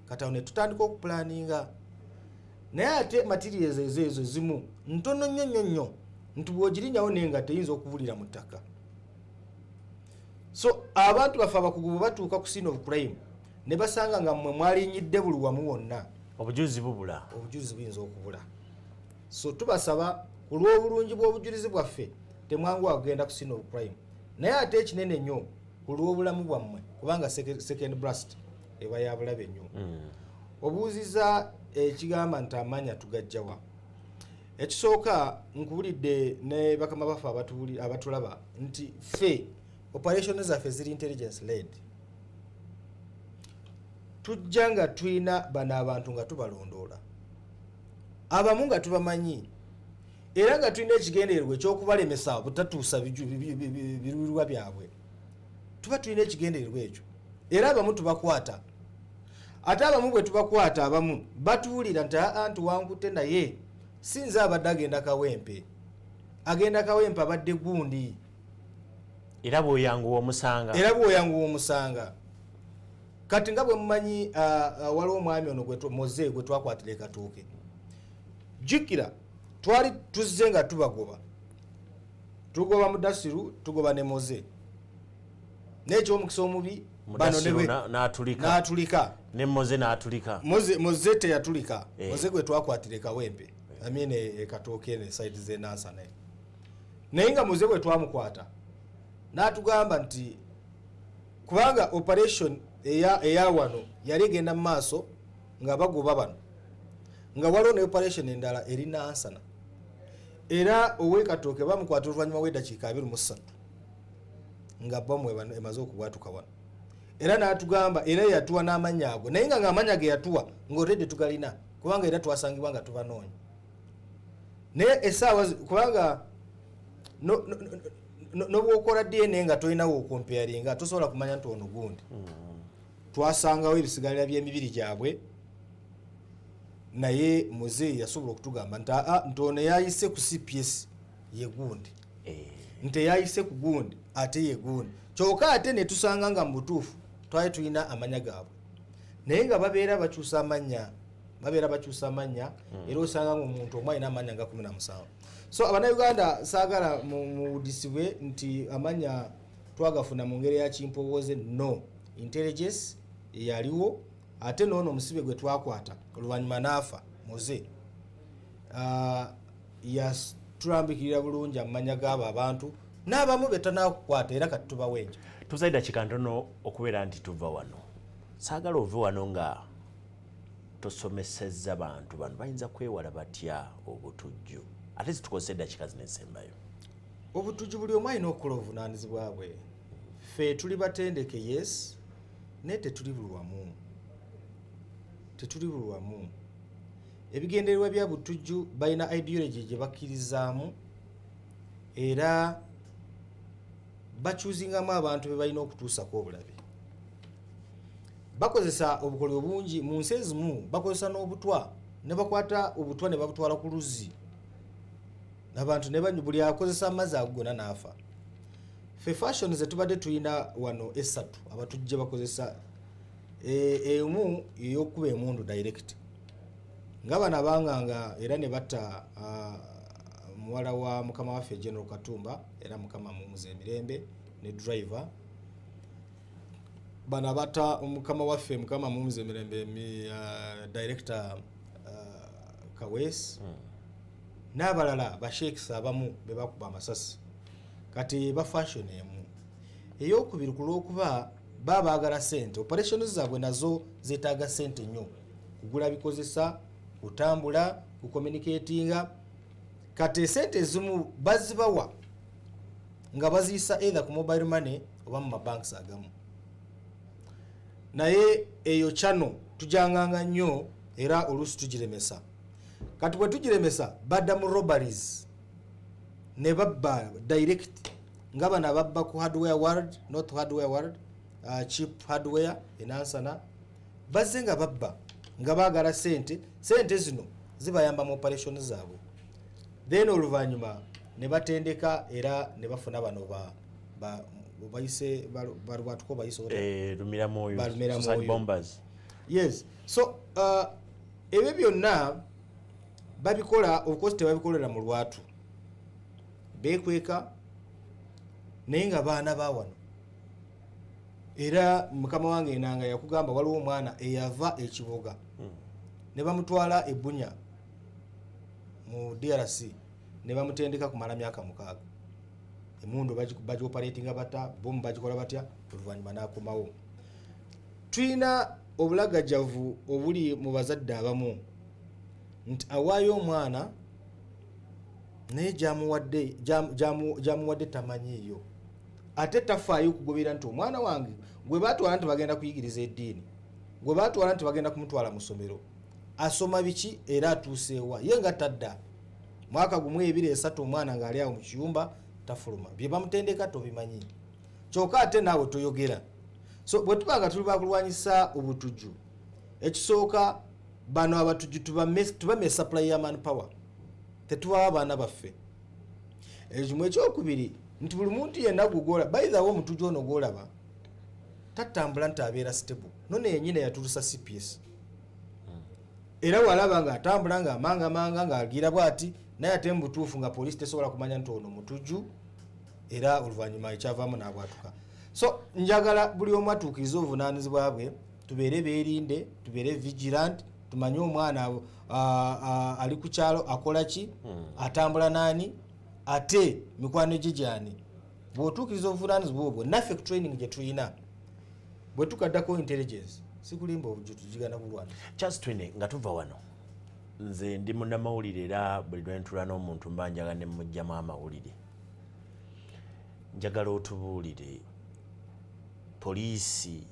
kati awo ne tutandika okupulaninga naye ate materials ezo zimu ntono nnyo nti bw'ogirinnyawo naye nga teyinza okubulira mu ttaka. So abantu baffe abakugu bwe batuuka ku scene of crime ne basanga nga mmwe mwalinyidde buli wamu wonna obujulizi buyinza okubula. So tubasaba ku lw'obulungi bw'obujulizi bwaffe temwanguwa kugenda ku scene of crime naye ate ekinene nnyo ku lw'obulamu bwammwe kubanga second blast eba yabulabe nnyo. Obuuziza ekigamba nti amanya tugajjawa ekisooka nkubulidde ne bakama baffe abatulaba nti ffe operation zaffe ziri intelligence led tujja nga tulina bano abantu nga tubalondoola abamu nga tubamanyi era nga tulina ekigendererwa ekyokubalemesa butatuusa biruubirwa byabwe tuba tulina ekigendererwa ekyo era abamu tubakwata ate abamu bwe tubakwata abamu batuwulira nti wankutte naye sinza abadde agenda kawempe abadde gundi era bw'oyanguwa omusanga kati nga bwe mumanyi waliwo omwami ono moze gwe twakwatira ekatooke jjukira twali tuzze nga tugoba mudasiru tugoba ne moze n'ekyomukisa omubi n'atulika ne moze n'atulika moze teyatulika moze gwe twakwatira ekawempe ekatooke ne side z'enansa naye nga moze bwe twamukwata n'atugamba nti kubanga operation eya wano yali egenda mu maaso nga bagoba bano nga waliwo ne operation endala eri nansana era ow'ekatooke bamukwata oluvannyuma w'eddakiika 23 nga bomu emaze okubwatuka wano era n'atugamba era yatuwa n'amanya ago naye nga amanya ge yatuwa ng'olredde tugalina kubanga era twasangibwa nga tubanoonya naye essaawa kubanga n'obwokola DNA nga tolinawo okompeyaringa tosobola kumanya nti ono gundi twasangawo ebisigalira by'emibiri gyabwe naye muzeeyi yasobola okutugamba nti ono yayise ku CPS ye gundi nti yayise ku gundi ate ye gundi kyokka ate ne tusanga nga mu butuufu twali tulina amanya gaabwe naye nga babeera bakyusa amanya era osanga nga omuntu omu alina amanya nga 17 so abannayuganda saagala mudisibwe nti amanya twagafuna mu ngeri ya kimpowooze no intelligence yaliwo ate noono omusibe gwe twakwata oluvannyuma n'afa muze yatulambikirira bulungi amanya g'abo abantu n'abamu betanakukwata era kati tubawenja tuzaida kikantono okubeera nti tuva wano saagala ove wano nga tosomesezza bantu bano bayinza kwewala batya obutujju ate zitukozesa eddakiika zino ezisembayo obutujju buli omu alina okukola obuvunaanyizibwa bwe ffe tuli batendeke yes naye tetuli buli wamu ebigendererwa bya butujju balina ideology gye bakkirizaamu era bakyuzingamu abantu be balina okutuusako obulabe bakozesa obukole obungi mu nsi ezimu bakozesa n'obutwa ne bakwata obutwa ne babutwala ku luzzi abantu ne buli akozesa amazzi ago gonna n'afa ffe fashion ze tubadde tulina wano esatu abatujje bakozesa emu ey'okuba emundu direct nga bano abanganga era ne batta muwala wa mukama waffe General Katumba era mukama mumuze emirembe ne driver bana bata mukama waffe mukama mumuze emirembe director Kawes n'abalala basheikhs abamu be bakuba amasasi kati ba fashion emu ey'okubiri ku lw'okuba baagala sente operations zaabwe nazo zeetaaga sente nnyo kugula bikozesa kutambula kucommunicatinga kati sente ezimu bazibawa nga baziyisa either ku mobile money oba mu mabanks agamu naye eyo channel tujanganga nnyo era oluusi tugiremesa kati bwe tugiremesa badda mu robberies ne babba direct nga bano ababba ku hardware world not hardware world cheap hardware enansana bazze nga babba nga baagala sente zino zibayamba mu operation zaabwe then oluvannyuma ne batendeka era ne bafuna bano bayise balwatuko bayise suicide bombers yes so ebyo byonna babikola of course tebabikolera mu lwatu bekweka naye nga baana bawano era mukama wange enanga yakugamba waliwo omwana eyava ekibuga ne bamutwala ebunya mu DRC ne bamutendeka kumala myaka 6 emundu baji operatinga bata bomu bagikola batya oluvannyuma n'akomawo twina obulagajavu obuli mu bazadde abamu nti awaayo omwana naye gyamuwadde tamanyiiyo ate tafaayo kugobera nti omwana wange gwe baatwala nti bagenda kuyigiriza eddiini gwe baatwala nti bagenda kumutwala mu ssomero asoma biki era atuuseewa ye nga tadda mwaka gumu 2-3 omwana ng'ali awo mu kiyumba tafuluma bye bamutendeka tobimanyi kyokka ate naawe toyogera so bwe tuba nga tuli bakulwanyisa obutujju ekisooka bano abatujju tubame supply ya manpower tetubawa abaana baffe ekimu ekyokubiri nti buli muntu yenna gugola bayithawo omutujju ono gwolaba tatambula nti abeera stable none yenyine yatulusa CPS era walaba nga atambula nga amangamanga ng'agira bwati naye ate mu butuufu nga polisi tesobola kumanya nti ono mutujju era oluvannyuma ekyavaamu n'abwatuka so njagala buli omu atuukiriza obuvunaanyizibwa bwe tubeere beerinde tubeere vigilant tumanye omwana ali ku kyalo akola ki atambula naani ate mikwano gye gyani bw'otuukiriza obuvunaanyizibwa obwo naffe ku training gye tulina bwe tukaddako intelligence sikulimba obujju tugigana bulwana Charles Twiine nga tuva wano nze ndi munnamawulire era buli lwe ntula n'omuntu mba njagala ne mujjamu amawulire njagala otubuulire polisi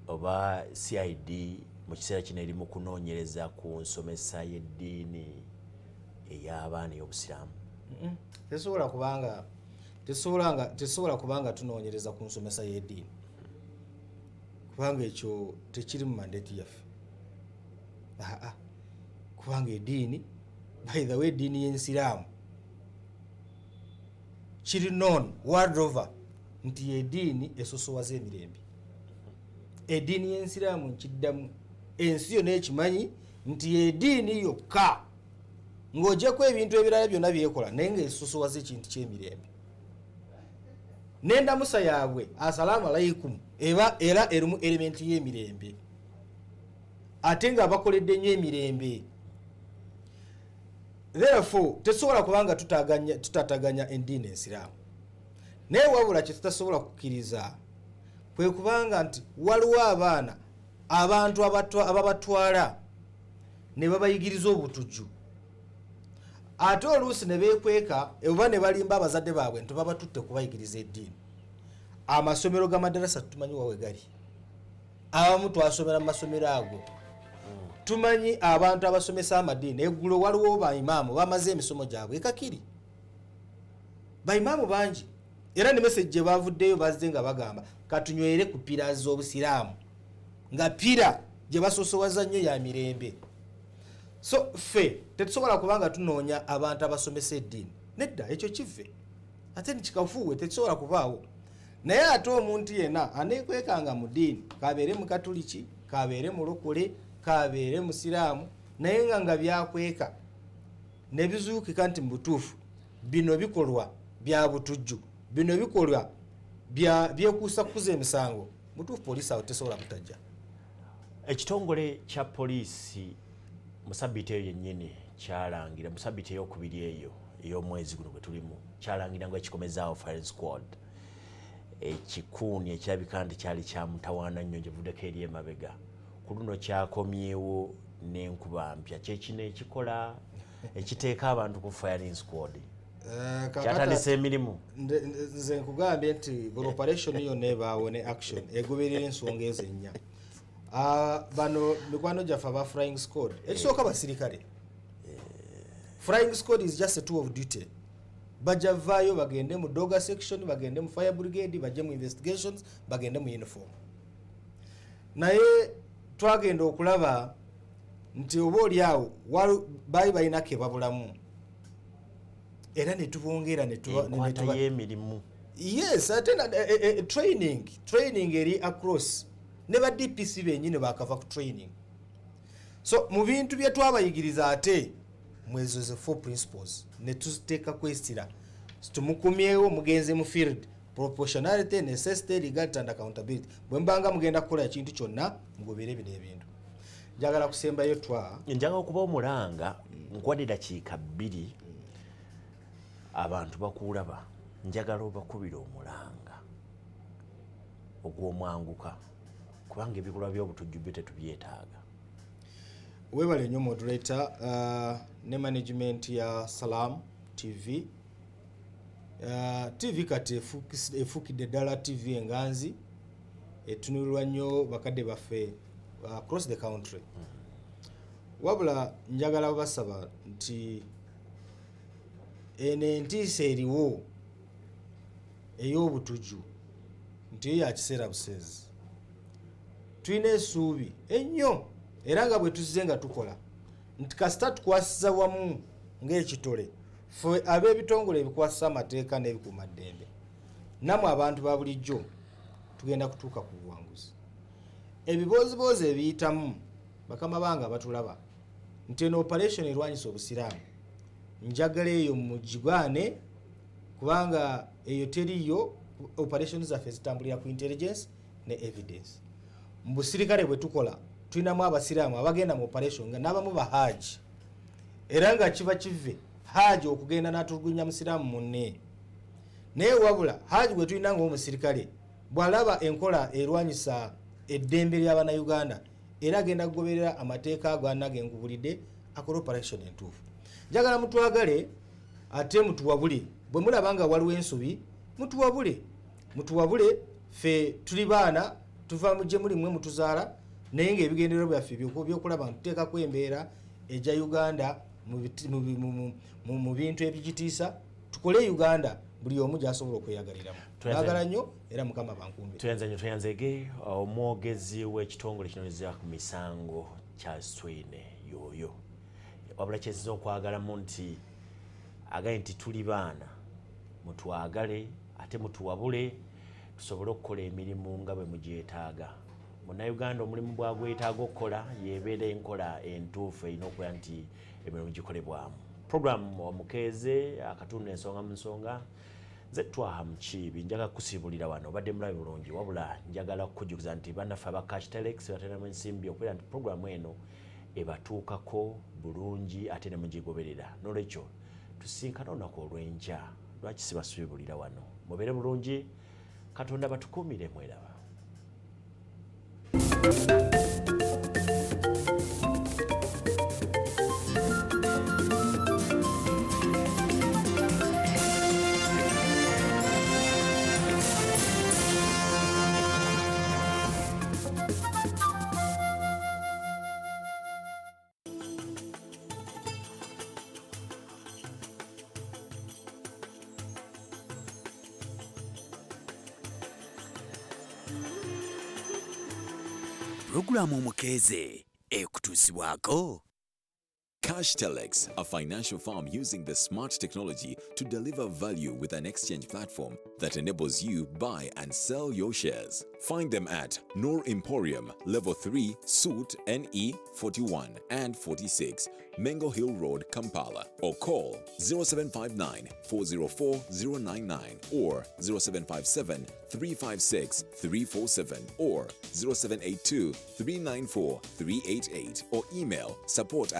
oba CID mu kiseera kino eri mu kunoonyereza ku nsomesa y'eddiini ey'abaana ey'obusiraamu? tesobola kubanga tunoonyereza ku nsomesa y'eddiini kubanga ekyo tekiri mu mandate yaffe. Kubanga eddiini, by the way, eddiini y'ensiraamu kiri known world over nti eddiini esosowaza emirembe. Eddiini y'ensiraamu nkiddamu, ensi yonna ekimanyi nti eddiini yokka ng'ogyeko ebintu ebirala byonna byekola naye ng'esosowaza ekintu ky'emirembe. N'endamusa yaabwe assalaamu alaykum era erimu elementi y'emirembe ate nga bakoledde nnyo emirembe. Therefore tesobola kubanga tutataganya eddiini ensiraamu, naye wabula kye tutasobola kukkiriza kwe kubanga nti waliwo abaana abantu ababatwala ne babayigiriza obutujju ate oluusi ne beekweka oba ne balimba abazadde baabwe nti babatutte kubayigiriza eddiini. Amasomero g'amadarasa tumanyi wawe gali, abamu twasomera mu masomero ago. Tumanyi abantu abasomesa amaddiini eggulo waliwo baimaamu bamaze emisomo gyabwe ekakiri, baimaamu bangi, era ne message gye bavuddeyo bazze nga bagamba katunywere ku pira z'obusiraamu, nga pira gye basosowaza nnyo ya mirembe. So ffe tetusobola kubanga tunoonya abantu abasomesa eddiini, nedda ekyo kive ate nikikafuuwe tetusobola kubaawo. Naye ate omuntu yenna aneekwekanga mu ddiini, kabeere mu katuliki, kabeere mu lokole, kabeere musiraamu, naye nga byakweka ne bizuukika nti mu butuufu bino bikolwa bya butujju, bino bikolwa byekuusa kukuza emisango, butuufu poliisi awo tesobola butajja. Ekitongole kya poliisi mu sabbiiti eyo yennyini kyalangira, mu sabbiiti ey'okubiri eyo ey'omwezi guno gwe tulimu, kyalangira nga ekikomezaawo firing squad ekikuuni ekirabika nti kyali kya mutawaana nnyo gyevuddeko eri emabega. Ku luno kyakomyewo n'enkuba mpya. Kyekino ekikola ekiteeka abantu ku firing squad kyatandisa emirimu. Nze nkugambye nti buli operation yonna ebaawo ne action egoberera ensonga ezo ennya. Bano mikwano gyaffe aba flying squad ekisooka basirikale. Flying squad is just a tool of duty. Bajja vaayo bagende mu doga section, bagende mu fire brigade, bajje mu investigations, bagende mu uniform. Naye twagenda okulaba nti oba oli awo baali balinako ebabulamu era ne tubongera ne tuba y'emirimu. Yes, ate training eri across ne ba DPC bennyini bakava ku training. So mu bintu bye twabayigiriza ate mwezo ze 4 principles ne tuziteeka kwesitira tumukumyewo mugenze mu field proportionality, necessity, legality and accountability. Bwe mbanga mugenda kukola ekintu kyonna mugobere bino ebintu. Njagala kusembayo njagala okuba omulanga nkwadde dakiika 2 abantu bakuulaba, njagala obakubira omulanga ogw'omwanguka kubanga ebikolwa by'obutujju byo tetubyetaaga. Webale nnyo moderator ne management ya Salam TV. TV kati efukidde ddala TV enganzi etunulirwa nnyo bakadde baffe across the country. Wabula njagala basaba nti ene entiisa eriwo ey'obutujju nti yo ya kiseera busezi. Twiine essuubi ennyo era nga bwe tuzze nga tukola nti kasita tukwasiza wamu ng'ekitole ffe ab'ebitongole ebikwasisa amateeka n'ebikuumaddembe namwe abantu ba bulijjo tugenda kutuuka ku buwanguzi. Ebibooziboozi ebiyitamu bakama banga batulaba nti eno operation erwanyisa obusiraamu njagala eyo mugigwane kubanga eyo teriyo. Operation zaffe zitambulira ku intelligence ne evidence. Mu busirikale bwe tukola tulinamu abasiraamu abagenda mu operation nga n'abamu bahaji era nga kiba kive haji okugenda n'atulugunya musiraamu munne. Naye wabula haji gwe tulina ng'omusirikale bw'alaba enkola erwanyisa eddembe ly'Abannayuganda era agenda kugoberera amateeka ago agengubulidde akola operation entuufu. Njagala mutwagale ate mutuwabule bwe mulaba nga waliwo ensobi mutuwabule fe tuli baana tuva mu gye muli mmwe mutuzaala naye ng'ebigendererwa byaffe byokulaba ntuteekako embeera ejja Uganda mu bintu ebigitiisa tukole Uganda buli omu gy'asobola okweyagaliramu. Baagala nnyo era Mukama bankumbe. Tuyanzege omwogezi w'ekitongole kinoonyereza ku misango kya Twiine yoyo wabula kyezizza okwagalamu nti agaye nti tuli baana mutwagale ate mutuwabule tusobole okukola emirimu nga bwe mugyetaaga. Munnayuganda omulimu bwagwetaaga okukola yeebeera enkola entuufu erina okubeera nti emirimu gikolebwamu. Programu Omukeeze akatundu ensonga mu nsonga nze Twaha Mukiibi njagala kusibulira wano obadde mulabe bulungi wabula njagala kukujjukiza nti bannaffe aba Cash Telex bateeramu ensimbi okubeera nti programu eno ebatuukako bulungi ate ne mugigoberera. N'olwekyo tusinkana olunaku olw'enkya lwaki sibasibulira wano mubeere bulungi Katonda batukuumire mweraba. Pulogulaamu Omukeeze ekutuusibwako. Cash Telex, a financial firm using the smart technology to deliver value with an exchange platform that enables you buy and sell your shares. Find them at Noor Emporium, Level 3, Suite NE 41 and 46, Mengo Hill Road, Kampala, or call 0759 404 099 or 0757 356 347 or 0782 394 388 or email support